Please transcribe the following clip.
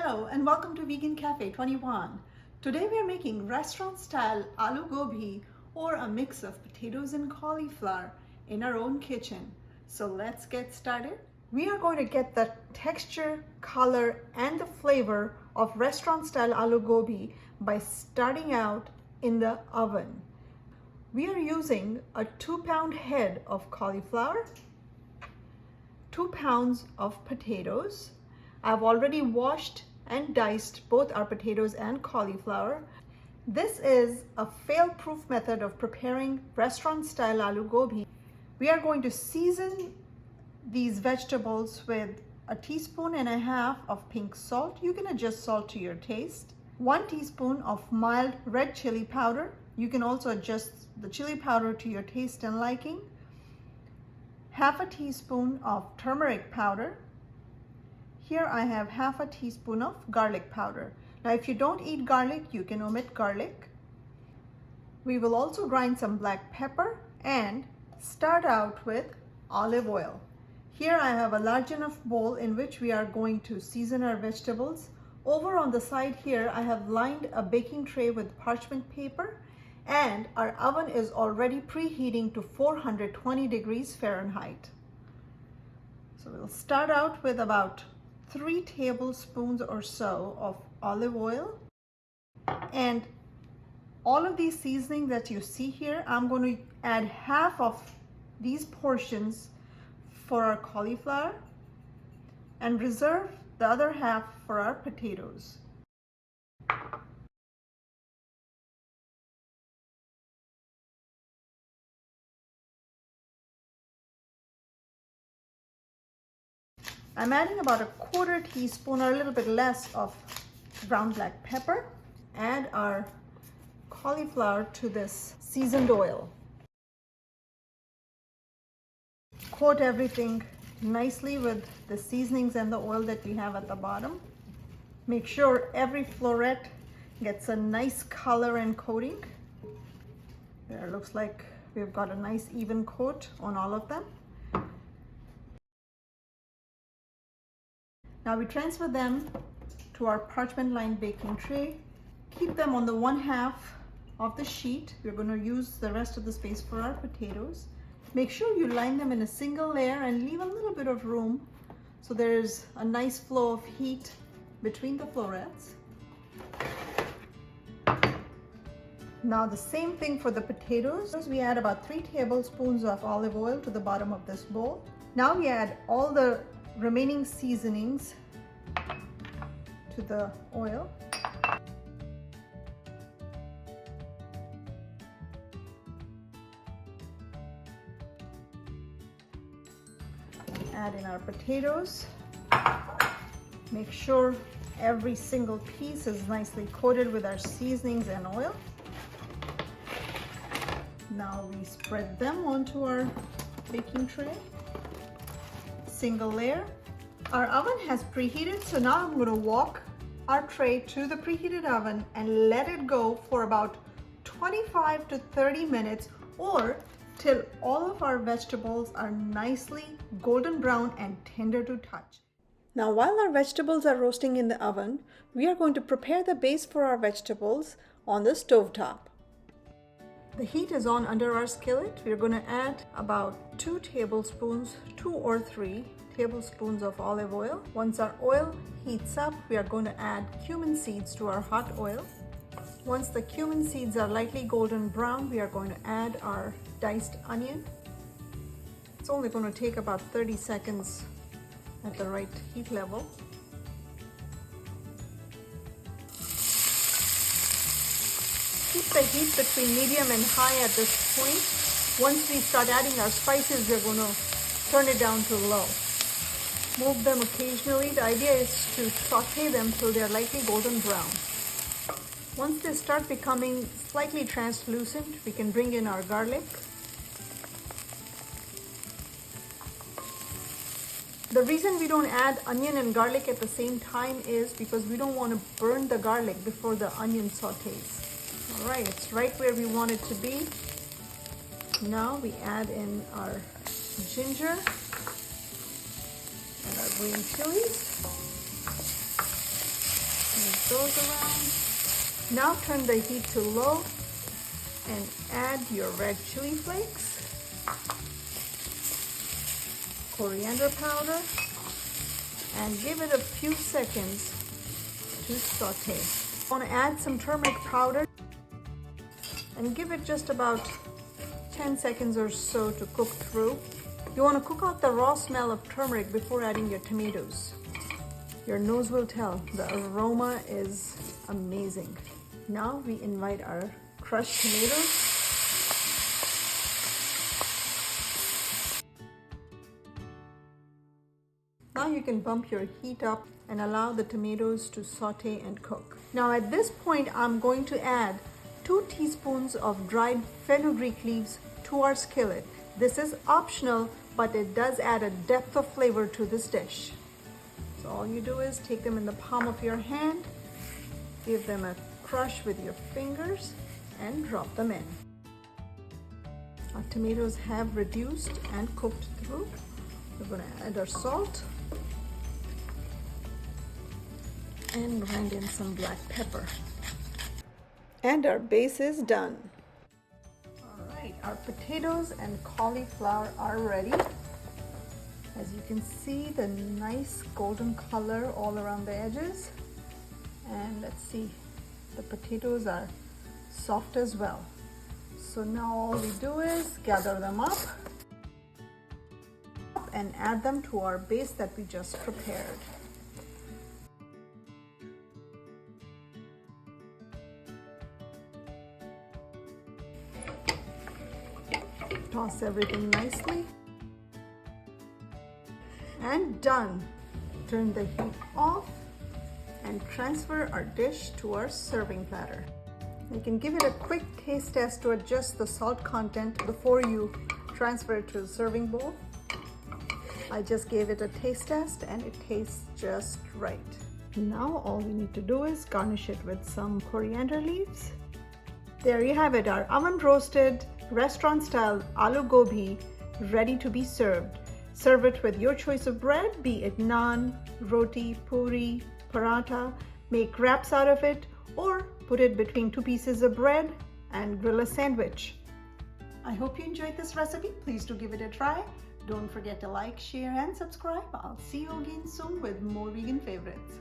Hello and welcome to Vegan Cafe 21. Today we are making restaurant style Aloo-Gobhi, or a mix of potatoes and cauliflower in our own kitchen. So let's get started. We are going to get the texture, color and the flavor of restaurant style Aloo-Gobhi by starting out in the oven. We are using a 2-pound head of cauliflower, 2 pounds of potatoes. I've already washed and diced both our potatoes and cauliflower. This is a fail-proof method of preparing restaurant-style Aloo-Gobhi. We are going to season these vegetables with a 1.5 teaspoons of pink salt. You can adjust salt to your taste. 1 teaspoon of mild red chili powder. You can also adjust the chili powder to your taste and liking. 1/2 teaspoon of turmeric powder. Here I have 1/2 teaspoon of garlic powder. Now if you don't eat garlic, you can omit garlic. We will also grind some black pepper and start out with olive oil. Here I have a large enough bowl in which we are going to season our vegetables. Over on the side here, I have lined a baking tray with parchment paper, and our oven is already preheating to 420 degrees Fahrenheit. So we'll start out with about 3 tablespoons or so of olive oil, and all of these seasonings that you see here, I'm going to add half of these portions for our cauliflower and reserve the other half for our potatoes. I'm adding about a 1/4 teaspoon or a little bit less of ground black pepper. Add our cauliflower to this seasoned oil. Coat everything nicely with the seasonings and the oil that we have at the bottom. Make sure every floret gets a nice color and coating. There, looks like we've got a nice even coat on all of them. Now we transfer them to our parchment lined baking tray. Keep them on the 1/2 of the sheet. We're going to use the rest of the space for our potatoes. Make sure you line them in a single layer and leave a little bit of room so there's a nice flow of heat between the florets. Now the same thing for the potatoes. We add about 3 tablespoons of olive oil to the bottom of this bowl. Now we add all the remaining seasonings to the oil. Add in our potatoes. Make sure every single piece is nicely coated with our seasonings and oil. Now we spread them onto our baking tray. Single layer. Our oven has preheated, so now I'm going to walk our tray to the preheated oven and let it go for about 25 to 30 minutes, or till all of our vegetables are nicely golden brown and tender to touch. Now while our vegetables are roasting in the oven, we are going to prepare the base for our vegetables on the stove top. The heat is on under our skillet. We're going to add about 2 tablespoons, 2 or 3 tablespoons of olive oil. Once our oil heats up, we are going to add cumin seeds to our hot oil. Once the cumin seeds are lightly golden brown, we are going to add our diced onion. It's only going to take about 30 seconds at the right heat level. Keep the heat between medium and high at this point. Once we start adding our spices, we're going to turn it down to low. Move them occasionally. The idea is to saute them till they're lightly golden brown. Once they start becoming slightly translucent, we can bring in our garlic. The reason we don't add onion and garlic at the same time is because we don't want to burn the garlic before the onion sautés. All right, it's right where we want it to be. Now we add in our ginger and our green chilies. those around. Now turn the heat to low and add your red chili flakes, coriander powder, and give it a few seconds to saute. I want to add some turmeric powder and give it just about 10 seconds or so to cook through. You want to cook out the raw smell of turmeric before adding your tomatoes. Your nose will tell, the aroma is amazing. Now we invite our crushed tomatoes. Now you can bump your heat up and allow the tomatoes to saute and cook. Now at this point, I'm going to add 2 teaspoons of dried fenugreek leaves to our skillet. This is optional, but it does add a depth of flavor to this dish. So all you do is take them in the palm of your hand, give them a crush with your fingers, and drop them in. Our tomatoes have reduced and cooked through. We're going to add our salt and grind in some black pepper. And our base is done. All right, our potatoes and cauliflower are ready. As you can see, the nice golden color all around the edges. And let's see, the potatoes are soft as well. So now all we do is gather them up and add them to our base that we just prepared. Toss everything nicely. And done. Turn the heat off and transfer our dish to our serving platter. You can give it a quick taste test to adjust the salt content before you transfer it to a serving bowl. I just gave it a taste test and it tastes just right. Now all we need to do is garnish it with some coriander leaves. There you have it, our oven roasted restaurant style aloo-gobhi ready to be served. Serve it with your choice of bread, be it naan, roti, puri, paratha. Make wraps out of it or put it between 2 pieces of bread and grill a sandwich. I hope you enjoyed this recipe. Please do give it a try. Don't forget to like, share, and subscribe. I'll see you again soon with more vegan favorites.